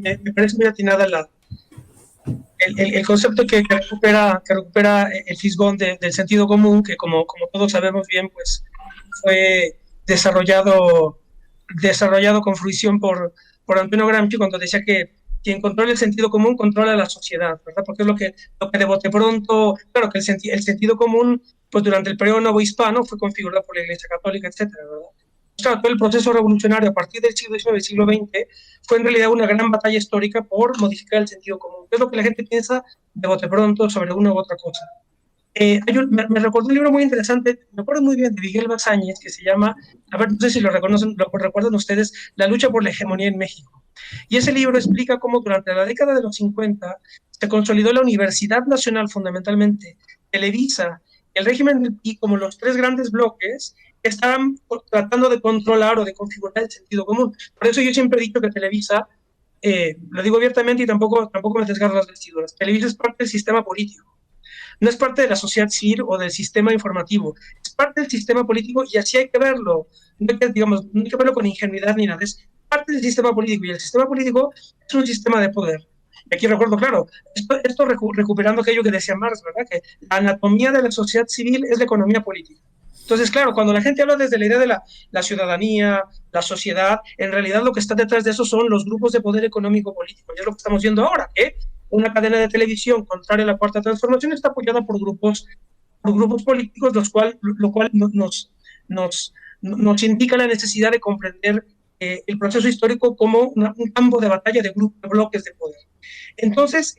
Me parece muy atinada el concepto que recupera el fisgón del sentido común, que como todos sabemos bien, pues fue desarrollado con fruición por Antonio Gramsci cuando decía que quien controla el sentido común controla la sociedad, ¿verdad? Porque es lo que de bote pronto, claro que el sentido común, pues durante el periodo novohispano fue configurado por la Iglesia Católica, etcétera, ¿verdad? Claro, todo el proceso revolucionario a partir del siglo XIX y siglo XX fue en realidad una gran batalla histórica por modificar el sentido común, que es lo que la gente piensa de bote pronto sobre una u otra cosa. Me recordó un libro muy interesante, me acuerdo muy bien, de Miguel Basáñez, que se llama, a ver, no sé si lo recuerdan ustedes, La lucha por la hegemonía en México. Y ese libro explica cómo durante la década de los 50 se consolidó la Universidad Nacional, fundamentalmente, Televisa, el régimen del PRI, como los tres grandes bloques que estaban tratando de controlar o de configurar el sentido común. Por eso yo siempre he dicho que Televisa, lo digo abiertamente y tampoco me desgarro las vestiduras, Televisa es parte del sistema político. No es parte de la sociedad civil o del sistema informativo, es parte del sistema político y así hay que verlo. No hay que, no hay que verlo con ingenuidad ni nada, es parte del sistema político y el sistema político es un sistema de poder. Y aquí recuerdo, claro, esto recuperando aquello que decía Marx, ¿verdad? Que la anatomía de la sociedad civil es la economía política. Entonces, claro, cuando la gente habla desde la idea de la ciudadanía, la sociedad, en realidad lo que está detrás de eso son los grupos de poder económico político. Y es lo que estamos viendo ahora, que una cadena de televisión contraria a la Cuarta Transformación está apoyada por grupos políticos, lo cual nos indica la necesidad de comprender el proceso histórico como un campo de batalla de bloques de poder. Entonces,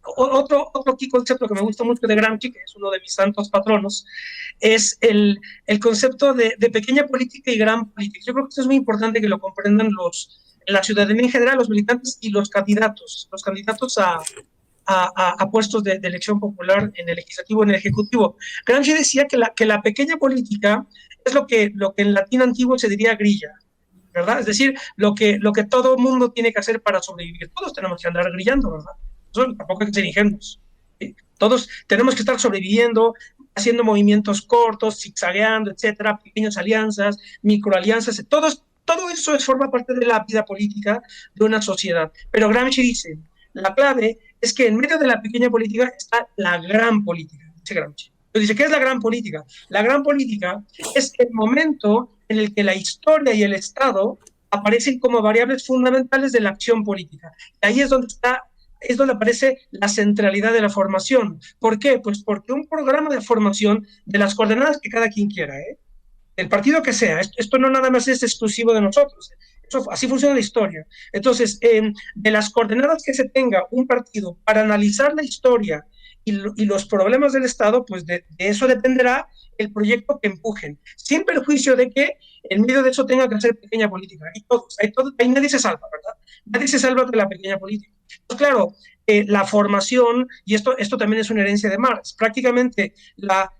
otro key concepto que me gusta mucho de Gramsci, que es uno de mis santos patronos, es el concepto de pequeña política y gran política. Yo creo que esto es muy importante que lo comprendan la ciudadanía en general, los militantes y los candidatos a puestos de elección popular en el legislativo, en el ejecutivo. Gramsci decía que la pequeña política es lo que en latín antiguo se diría grilla, ¿verdad? Es decir, lo que todo mundo tiene que hacer para sobrevivir. Todos tenemos que andar grillando, ¿verdad? Eso tampoco hay que ser ingenuos. ¿Sí? Todos tenemos que estar sobreviviendo, haciendo movimientos cortos, zigzagueando, etcétera, pequeñas alianzas, microalianzas, todo eso forma parte de la vida política de una sociedad. Pero Gramsci dice, la clave es que en medio de la pequeña política está la gran política, dice Gramsci. Entonces dice, ¿qué es la gran política? La gran política es el momento en el que la historia y el Estado aparecen como variables fundamentales de la acción política. Y ahí es donde aparece la centralidad de la formación. ¿Por qué? Pues porque un programa de formación de las coordenadas que cada quien quiera, el partido que sea, esto no nada más es exclusivo de nosotros, así funciona la historia. Entonces, de las coordenadas que se tenga un partido para analizar la historia y los problemas del Estado, pues de eso dependerá el proyecto que empujen, sin perjuicio de que en medio de eso tenga que hacer pequeña política. Ahí nadie se salva, ¿verdad? Nadie se salva de la pequeña política. Pues claro, la formación, y esto también es una herencia de Marx, prácticamente la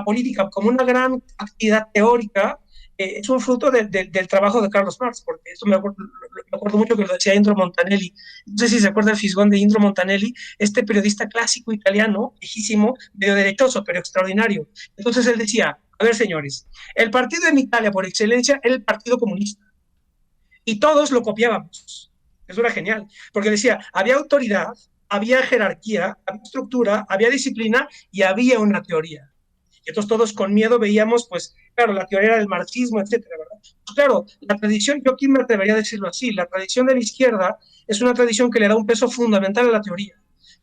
política como una gran actividad teórica es un fruto del trabajo de Carlos Marx, porque esto me acuerdo mucho que lo decía Indro Montanelli. No sé si se acuerda el fisgón de Indro Montanelli, este periodista clásico italiano, viejísimo, medio derechoso, pero extraordinario. Entonces él decía, a ver señores, el partido en Italia por excelencia era el Partido Comunista, y todos lo copiábamos. Eso era genial, porque decía, había autoridad, había jerarquía, había estructura, había disciplina y había una teoría. Y entonces todos con miedo veíamos, pues, claro, la teoría era del marxismo, etcétera, ¿verdad? Pues claro, la tradición, yo aquí me atrevería a decirlo así, la tradición de la izquierda es una tradición que le da un peso fundamental a la teoría.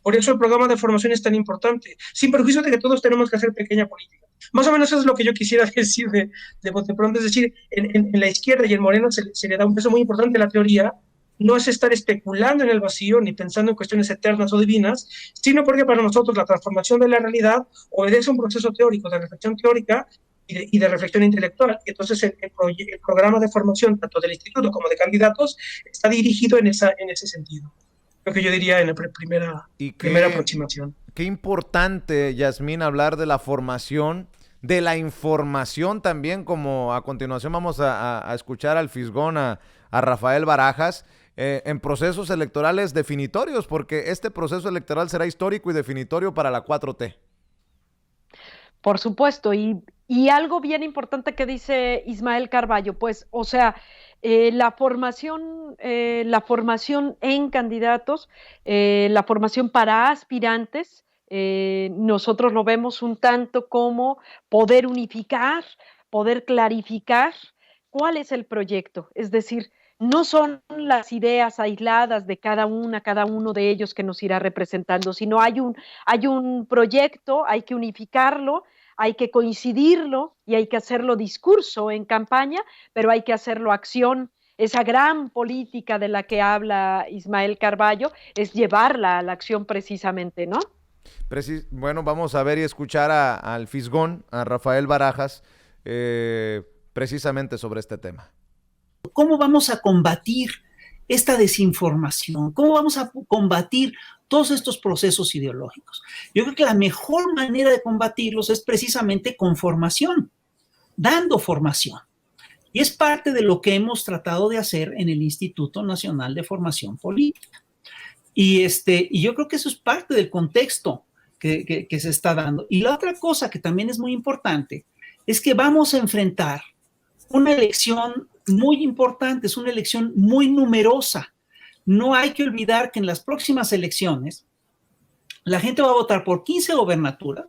Por eso el programa de formación es tan importante, sin perjuicio de que todos tenemos que hacer pequeña política. Más o menos eso es lo que yo quisiera decir de bote pronto, es decir, en la izquierda y en Moreno se le da un peso muy importante a la teoría. No es estar especulando en el vacío ni pensando en cuestiones eternas o divinas, sino porque para nosotros la transformación de la realidad obedece a un proceso teórico, de reflexión teórica, y de reflexión intelectual. Entonces, el programa de formación, tanto del instituto como de candidatos, está dirigido en ese sentido. Lo que yo diría en la Y primera aproximación. qué importante, Yasmín, hablar de la formación, de la información también, como a continuación vamos a escuchar al Fisgón, a Rafael Barajas, en procesos electorales definitorios, porque este proceso electoral será histórico y definitorio para la 4T. Por supuesto, y algo bien importante que dice Ismael Carballo, pues, o sea, la formación en candidatos, la formación para aspirantes, nosotros lo vemos un tanto como poder unificar, poder clarificar cuál es el proyecto, es decir, no son las ideas aisladas de cada uno de ellos que nos irá representando, sino hay un proyecto, hay que unificarlo, hay que coincidirlo y hay que hacerlo discurso en campaña, pero hay que hacerlo acción. Esa gran política de la que habla Ismael Carballo es llevarla a la acción precisamente, ¿no? Bueno, vamos a ver y escuchar al Fisgón, a Rafael Barajas, precisamente sobre este tema. ¿Cómo vamos a combatir esta desinformación? ¿Cómo vamos a combatir todos estos procesos ideológicos? Yo creo que la mejor manera de combatirlos es precisamente con formación, dando formación. Y es parte de lo que hemos tratado de hacer en el Instituto Nacional de Formación Política. Y yo creo que eso es parte del contexto que se está dando. Y la otra cosa que también es muy importante es que vamos a enfrentar una elección muy importante, es una elección muy numerosa. No hay que olvidar que en las próximas elecciones la gente va a votar por 15 gobernaturas,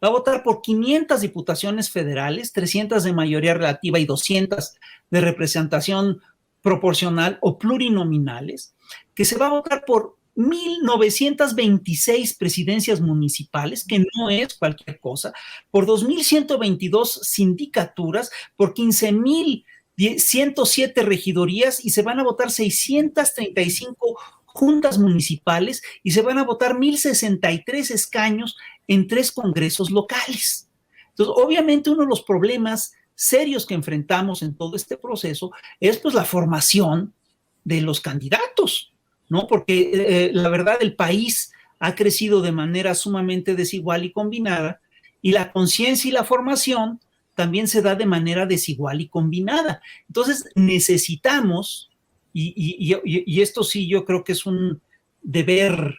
va a votar por 500 diputaciones federales, 300 de mayoría relativa y 200 de representación proporcional o plurinominales, que se va a votar por 1,926 presidencias municipales, que no es cualquier cosa, por 2,122 sindicaturas, por 15,107 regidorías y se van a votar 635 juntas municipales y se van a votar 1,063 escaños en 3 congresos locales. Entonces, obviamente uno de los problemas serios que enfrentamos en todo este proceso es pues la formación de los candidatos, ¿no? Porque la verdad el país ha crecido de manera sumamente desigual y combinada y la conciencia y la formación también se da de manera desigual y combinada. Entonces necesitamos, y esto sí yo creo que es un deber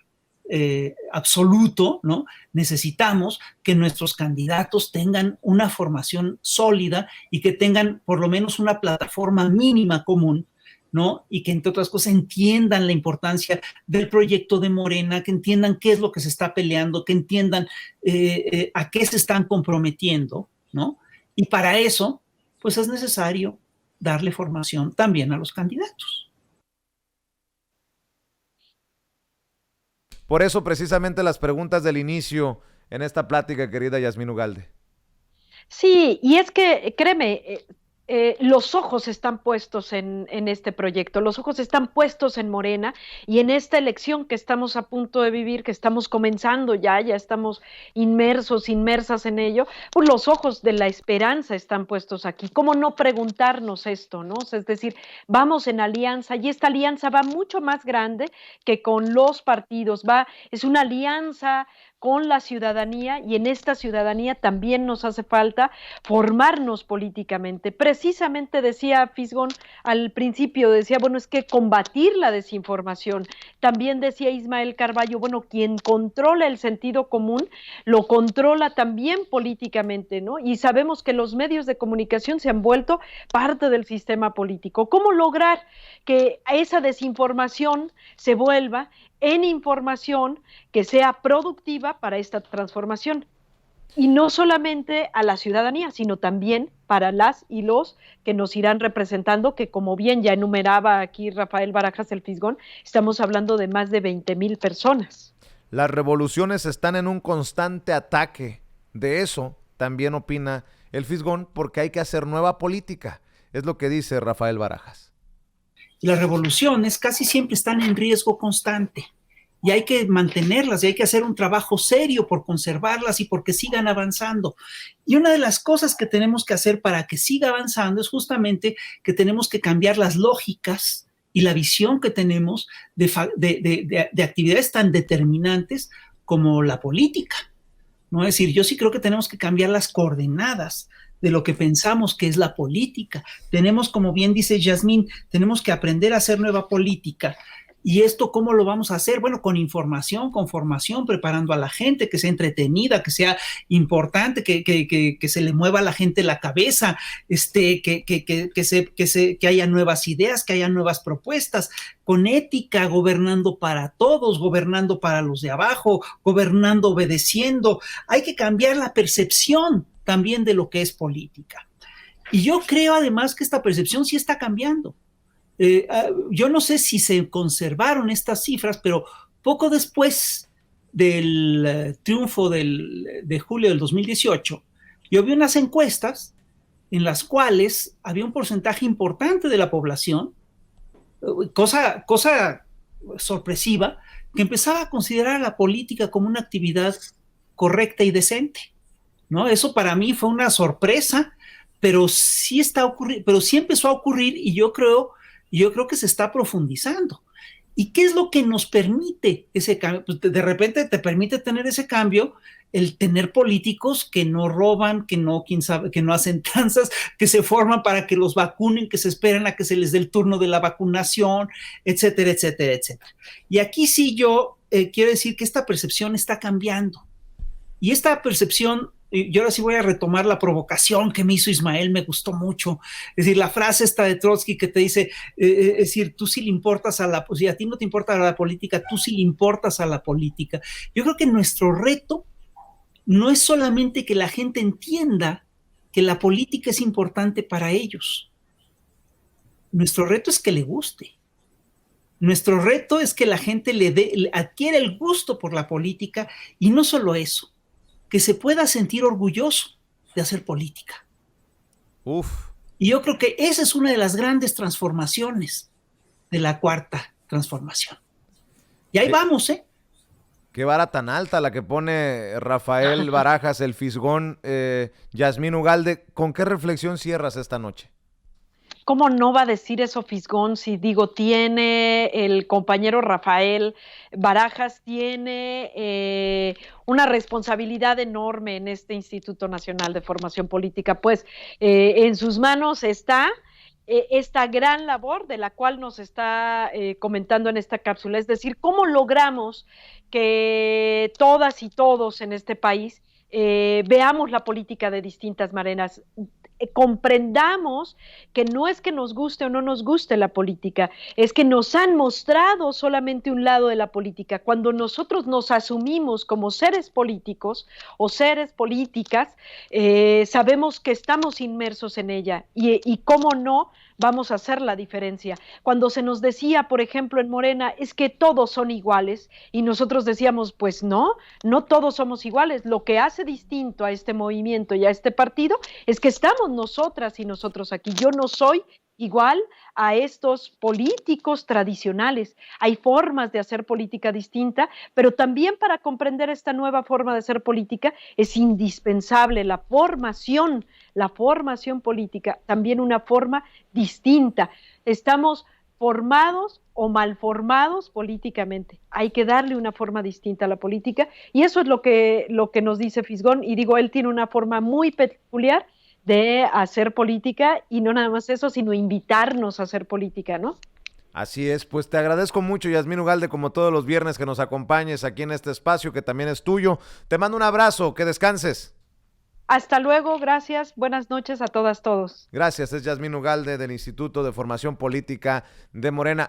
absoluto, ¿no? Necesitamos que nuestros candidatos tengan una formación sólida y que tengan por lo menos una plataforma mínima común, ¿no? Y que, entre otras cosas, entiendan la importancia del proyecto de Morena, que entiendan qué es lo que se está peleando, que entiendan a qué se están comprometiendo, ¿no? Y para eso, pues es necesario darle formación también a los candidatos. Por eso, precisamente, las preguntas del inicio en esta plática, querida Yasmín Ugalde. Sí, y es que, créeme, los ojos están puestos en este proyecto, los ojos están puestos en Morena y en esta elección que estamos a punto de vivir, que estamos comenzando ya estamos inmersas en ello, pues los ojos de la esperanza están puestos aquí. ¿Cómo no preguntarnos esto, no? O sea, es decir, vamos en alianza y esta alianza va mucho más grande que con los partidos, es una alianza con la ciudadanía y en esta ciudadanía también nos hace falta formarnos políticamente. Precisamente decía Fisgón al principio, decía, bueno, es que combatir la desinformación. También decía Ismael Carballo, bueno, quien controla el sentido común, lo controla también políticamente, ¿no? Y sabemos que los medios de comunicación se han vuelto parte del sistema político. ¿Cómo lograr que esa desinformación se vuelva en información que sea productiva para esta transformación? Y no solamente a la ciudadanía, sino también para las y los que nos irán representando, que como bien ya enumeraba aquí Rafael Barajas el Fisgón, estamos hablando de más de 20,000 personas. Las revoluciones están en un constante ataque. De eso también opina el Fisgón, porque hay que hacer nueva política. Es lo que dice Rafael Barajas. Las revoluciones casi siempre están en riesgo constante. y hay que mantenerlas y hay que hacer un trabajo serio por conservarlas y porque sigan avanzando. Y una de las cosas que tenemos que hacer para que siga avanzando es justamente que tenemos que cambiar las lógicas y la visión que tenemos de actividades tan determinantes como la política, ¿no? Es decir, yo sí creo que tenemos que cambiar las coordenadas de lo que pensamos que es la política. Tenemos, como bien dice Yasmín, tenemos que aprender a hacer nueva política. ¿Y esto cómo lo vamos a hacer? Bueno, con información, con formación, preparando a la gente, que sea entretenida, que sea importante, que se le mueva a la gente la cabeza, que haya nuevas ideas, que haya nuevas propuestas, con ética, gobernando para todos, gobernando para los de abajo, gobernando obedeciendo. Hay que cambiar la percepción también de lo que es política. Y yo creo además que esta percepción sí está cambiando. Yo no sé si se conservaron estas cifras, pero poco después del triunfo de julio del 2018, yo vi unas encuestas en las cuales había un porcentaje importante de la población, cosa sorpresiva, que empezaba a considerar a la política como una actividad correcta y decente, ¿no? Eso para mí fue una sorpresa, pero sí empezó a ocurrir y yo creo que se está profundizando. ¿Y qué es lo que nos permite ese cambio? Pues de repente te permite tener ese cambio, el tener políticos que no roban, que no hacen tranzas, que se forman para que los vacunen, que se esperan a que se les dé el turno de la vacunación, etcétera, etcétera, etcétera. Y aquí sí yo quiero decir que esta percepción está cambiando. Y esta percepción, yo ahora sí voy a retomar la provocación que me hizo Ismael, me gustó mucho. Es decir, la frase esta de Trotsky que te dice, es decir, tú sí le importas pues si a ti no te importa la política, tú sí le importas a la política. Yo creo que nuestro reto no es solamente que la gente entienda que la política es importante para ellos. Nuestro reto es que le guste. Nuestro reto es que la gente adquiera el gusto por la política y no solo eso, que se pueda sentir orgulloso de hacer política. Y yo creo que esa es una de las grandes transformaciones de la cuarta transformación. Y ahí vamos, ¿eh? Qué vara tan alta la que pone Rafael Barajas, el Fisgón. Yasmín Ugalde, ¿con qué reflexión cierras esta noche? ¿Cómo no va a decir eso Fisgón si digo, tiene el compañero Rafael Barajas, tiene una responsabilidad enorme en este Instituto Nacional de Formación Política? Pues en sus manos está esta gran labor de la cual nos está comentando en esta cápsula, es decir, cómo logramos que todas y todos en este país veamos la política de distintas maneras, comprendamos que no es que nos guste o no nos guste la política, es que nos han mostrado solamente un lado de la política. Cuando nosotros nos asumimos como seres políticos o seres políticas, sabemos que estamos inmersos en ella y cómo no vamos a hacer la diferencia. Cuando se nos decía, por ejemplo, en Morena, es que todos son iguales, y nosotros decíamos, pues no todos somos iguales. Lo que hace distinto a este movimiento y a este partido es que estamos nosotras y nosotros aquí. Yo no soy igual a estos políticos tradicionales. Hay formas de hacer política distinta, pero también para comprender esta nueva forma de hacer política es indispensable la formación política, también una forma distinta. Estamos formados o mal formados políticamente. Hay que darle una forma distinta a la política y eso es lo que nos dice Fisgón, y digo, él tiene una forma muy peculiar de hacer política, y no nada más eso, sino invitarnos a hacer política, ¿no? Así es, pues te agradezco mucho, Yasmín Ugalde, como todos los viernes que nos acompañes aquí en este espacio que también es tuyo. Te mando un abrazo, que descanses. Hasta luego, gracias, buenas noches a todas, todos. Gracias, es Yasmín Ugalde del Instituto de Formación Política de Morena.